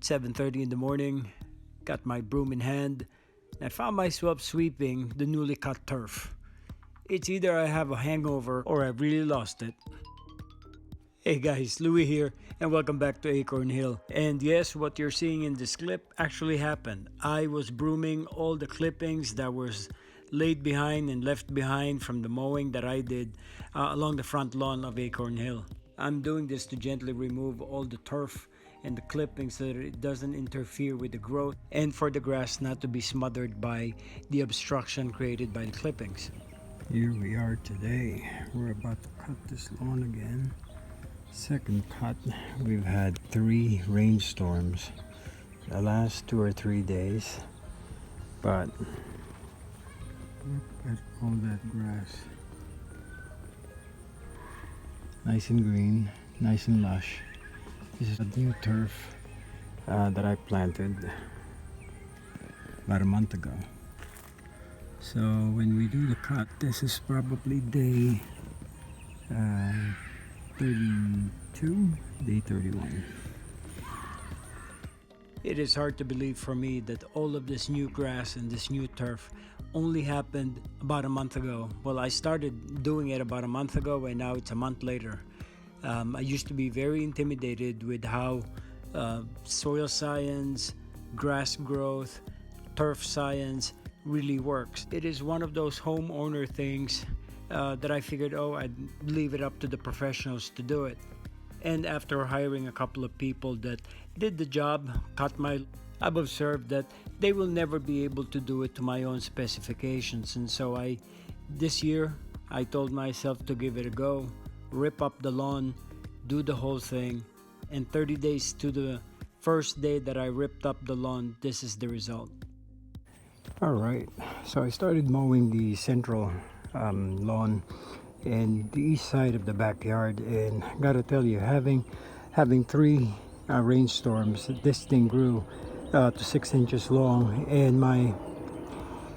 7:30 in the morning, got my broom in hand, and I found myself sweeping the newly cut turf. It's either I have a hangover or I really lost it. Hey guys, Louie here, and welcome back to Acorn Hill. And yes, what you're seeing in this clip actually happened. I was brooming all the clippings that was laid behind and left behind from the mowing that I did along the front lawn of Acorn Hill. I'm doing this to gently remove all the turf and the clippings so that it doesn't interfere with the growth, and for the grass not to be smothered by the obstruction created by the clippings. Here we are today. We're about to cut this lawn again. Second cut. We've had 3 rainstorms the last 2 or 3 days, but look at all that grass. Nice and green, nice and lush. This is a new turf that I planted about a month ago. So when we do the cut, this is probably day 32, day 31. It is hard to believe for me that all of this new grass and this new turf only happened about a month ago. Well, I started doing it about a month ago, and now it's a month later. I used to be very intimidated with how soil science, grass growth, turf science really works. It is one of those homeowner things that I figured, I'd leave it up to the professionals to do it. And after hiring a couple of people that did the job, I've observed that they will never be able to do it to my own specifications. And so this year, I told myself to give it a go, rip up the lawn, do the whole thing. And 30 days to the first day that I ripped up the lawn, this is the result. All right, so I started mowing the central lawn and the east side of the backyard, and gotta tell you, having 3 rainstorms, this thing grew to 6 inches long, and my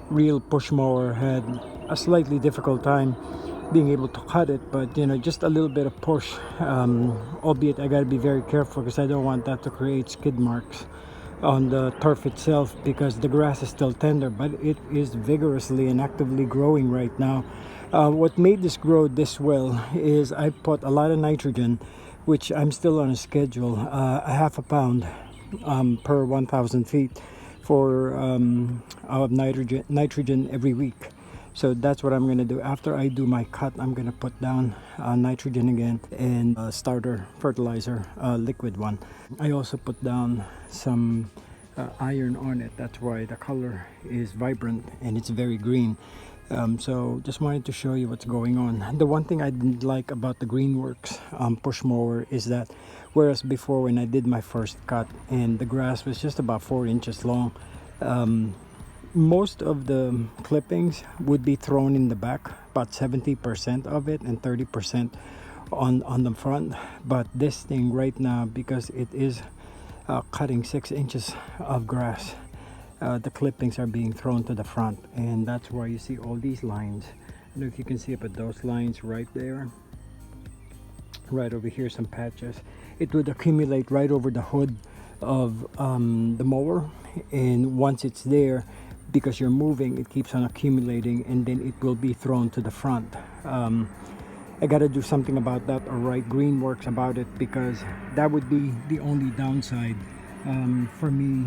real push mower had a slightly difficult time being able to cut it, but just a little bit of push, albeit I gotta be very careful because I don't want that to create skid marks on the turf itself, because the grass is still tender, but it is vigorously and actively growing right now. What made this grow this well is I put a lot of nitrogen, which I'm still on a schedule, a half a pound per 1,000 feet for of nitrogen every week. So that's what I'm going to do. After I do my cut, I'm going to put down nitrogen again and starter fertilizer, liquid one. I also put down some iron on it. That's why the color is vibrant and it's very green. So just wanted to show you what's going on. The one thing I didn't like about the Greenworks push mower is that whereas before when I did my first cut and the grass was just about 4 inches long, most of the clippings would be thrown in the back, about 70% of it and 30% on the front. But this thing right now, because it is cutting 6 inches of grass, the clippings are being thrown to the front, and that's why you see all these lines. I don't know if you can see it, but those lines right there, right over here, some patches, it would accumulate right over the hood of the mower, and once it's there, because you're moving, it keeps on accumulating, and then it will be thrown to the front. I gotta do something about that, or write Greenworks about it, because that would be the only downside for me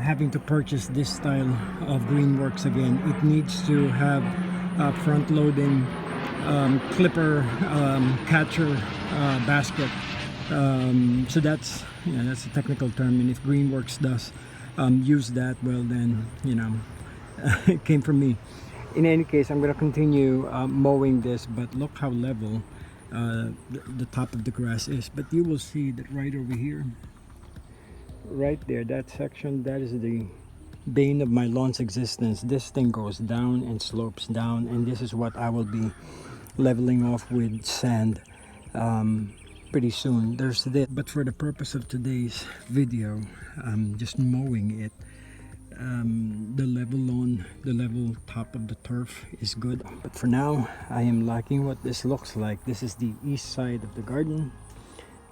having to purchase this style of Greenworks again. It needs to have front loading clipper catcher basket. So that's a technical term, and if Greenworks does use that, well then it came from me. In any case, I'm going to continue mowing this, but look how level the top of the grass is. But you will see that right over here, right there, that section, that is the bane of my lawn's existence. This thing goes down and slopes down, and this is what I will be leveling off with sand pretty soon. There's this, but for the purpose of today's video, I'm just mowing it. The level top of the turf is good, but for now I am liking what this looks like. This is the east side of the garden.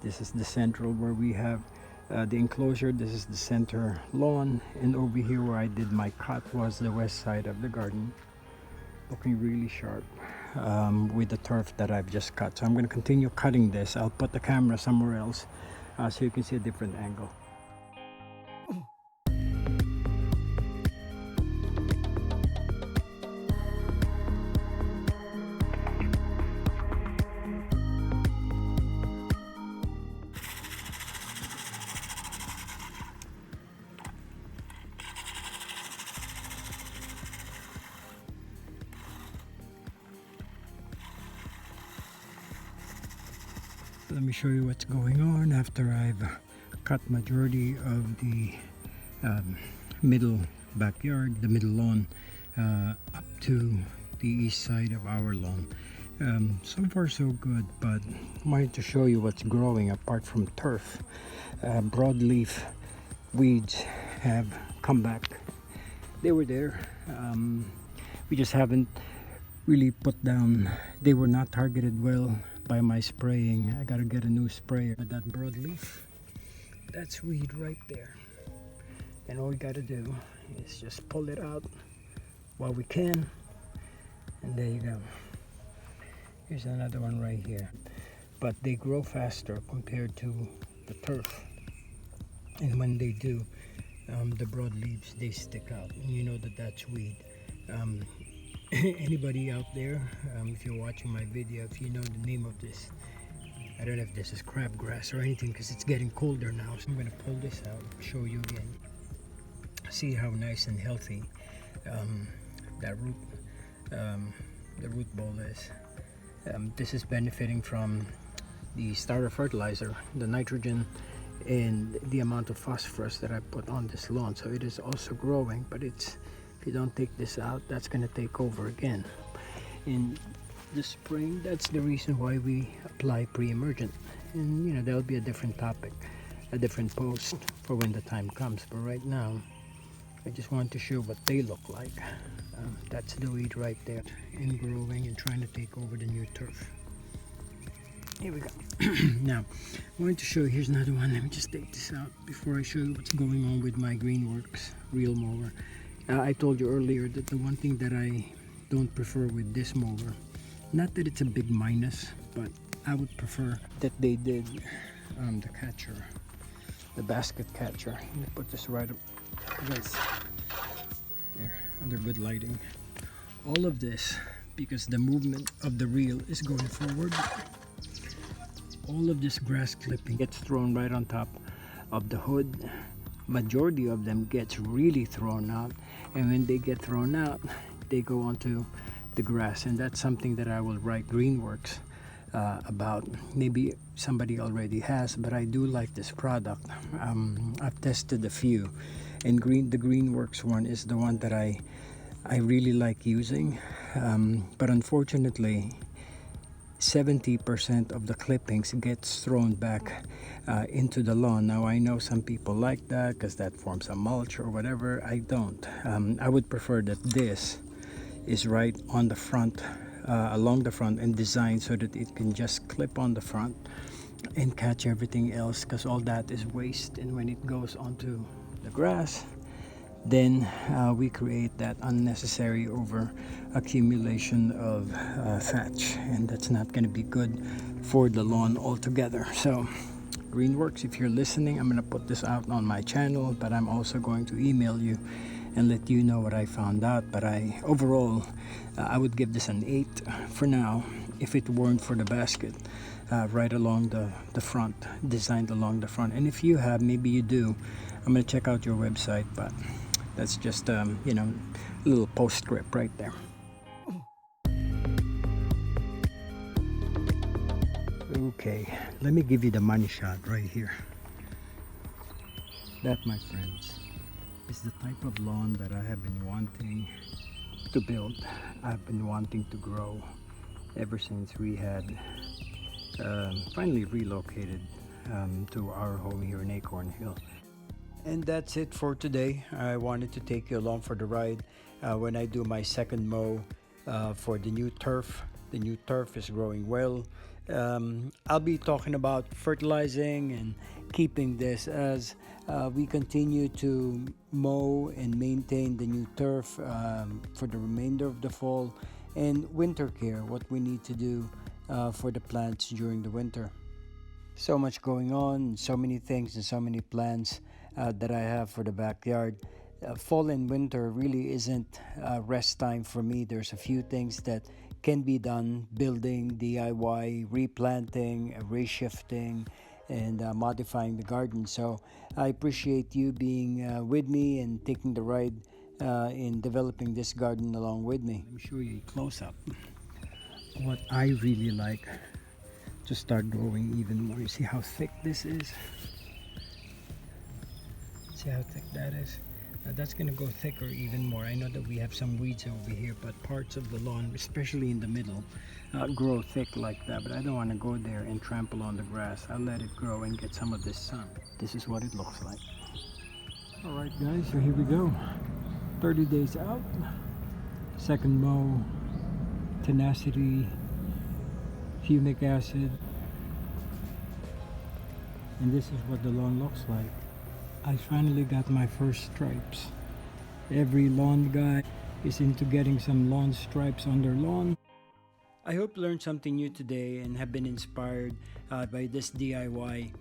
This is the central where we have the enclosure. This is the center lawn, and over here where I did my cut was the west side of the garden, looking really sharp with the turf that I've just cut. So I'm going to continue cutting this. I'll put the camera somewhere else so you can see a different angle. Let me show you what's going on after I've cut majority of the middle backyard, the middle lawn, up to the east side of our lawn. So far so good, but I wanted to show you what's growing apart from turf. Broadleaf weeds have come back. They were there. We just haven't really put down. They were not targeted well by my spraying. I gotta get a new sprayer. But that broadleaf, that's weed right there. And all we gotta do is just pull it out while we can. And there you go. Here's another one right here. But they grow faster compared to the turf. And when they do, the broadleaves, they stick out. And you know that that's weed. Anybody out there, if you're watching my video, if you know the name of this, I don't know if this is crabgrass or anything because it's getting colder now. So I'm going to pull this out, show you again. See how nice and healthy that the root ball is. This is benefiting from the starter fertilizer, the nitrogen, and the amount of phosphorus that I put on this lawn. So it is also growing, but it's, if you don't take this out, that's going to take over again. In the spring, that's the reason why we apply pre-emergent. And you know, that'll be a different topic, a different post for when the time comes. But right now, I just want to show what they look like. That's the weed right there, and growing and trying to take over the new turf. Here we go. Now, I wanted to show you, here's another one. Let me just take this out before I show you what's going on with my Greenworks reel mower. I told you earlier that the one thing that I don't prefer with this mower, not that it's a big minus, but I would prefer that they did the catcher, the basket catcher. Let me put this right up against there, under good lighting. All of this, because the movement of the reel is going forward, all of this grass clipping gets thrown right on top of the hood. Majority of them gets really thrown out, and when they get thrown out, they go onto the grass. And that's something that I will write Greenworks about. Maybe somebody already has, but I do like this product. I've tested a few, and the Greenworks one is the one that I really like using, but unfortunately 70% of the clippings gets thrown back into the lawn. Now I know some people like that because that forms a mulch or whatever. I don't. I would prefer that this is right on the front, along the front, and designed so that it can just clip on the front and catch everything else, because all that is waste. And when it goes onto the grass, then we create that unnecessary over accumulation of thatch, and that's not going to be good for the lawn altogether. So Greenworks, if you're listening, I'm going to put this out on my channel, but I'm also going to email you and let you know what I found out. But overall I would give this an 8 for now, if it weren't for the basket right along the front, designed along the front. And if you have, maybe you do, I'm going to check out your website, but that's just you know, a little postscript right there. Okay, let me give you the money shot right here. That, my friends, is the type of lawn that I have been wanting to build. I've been wanting to grow ever since we had finally relocated to our home here in Acorn Hill. And that's it for today. I wanted to take you along for the ride when I do my second mow for the new turf. The new turf is growing well. I'll be talking about fertilizing and keeping this as we continue to mow and maintain the new turf for the remainder of the fall, and winter care, what we need to do for the plants during the winter. So much going on, so many things and so many plans that I have for the backyard. Fall and winter really isn't rest time for me. There's a few things that can be done: building, DIY, replanting, reshifting, and modifying the garden. So I appreciate you being with me and taking the ride in developing this garden along with me. Let me show you a close up. What I really like to start growing even more. You see how thick this is? See how thick that is? Now that's gonna go thicker even more. I know that we have some weeds over here, but parts of the lawn, especially in the middle, grow thick like that. But I don't want to go there and trample on the grass. I'll let it grow and get some of this sun. This is what it looks like. Alright guys, so here we go. 30 days out. Second mow. Tenacity. Humic acid. And this is what the lawn looks like. I finally got my first stripes. Every lawn guy is into getting some lawn stripes on their lawn. I hope you learned something new today and have been inspired by this DIY.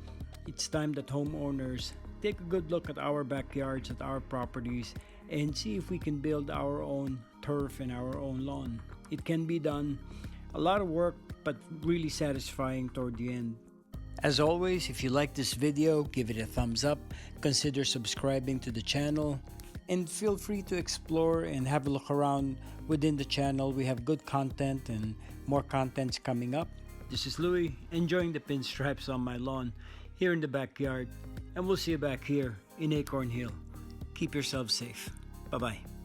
It's time that homeowners take a good look at our backyards, at our properties, and see if we can build our own turf and our own lawn. It can be done. A lot of work, but really satisfying toward the end. As always, if you like this video, give it a thumbs up, consider subscribing to the channel, and feel free to explore and have a look around within the channel. We have good content and more contents coming up. This is Louis, enjoying the pinstripes on my lawn here in the backyard, and we'll see you back here in Acorn Hill. Keep yourself safe. Bye-bye.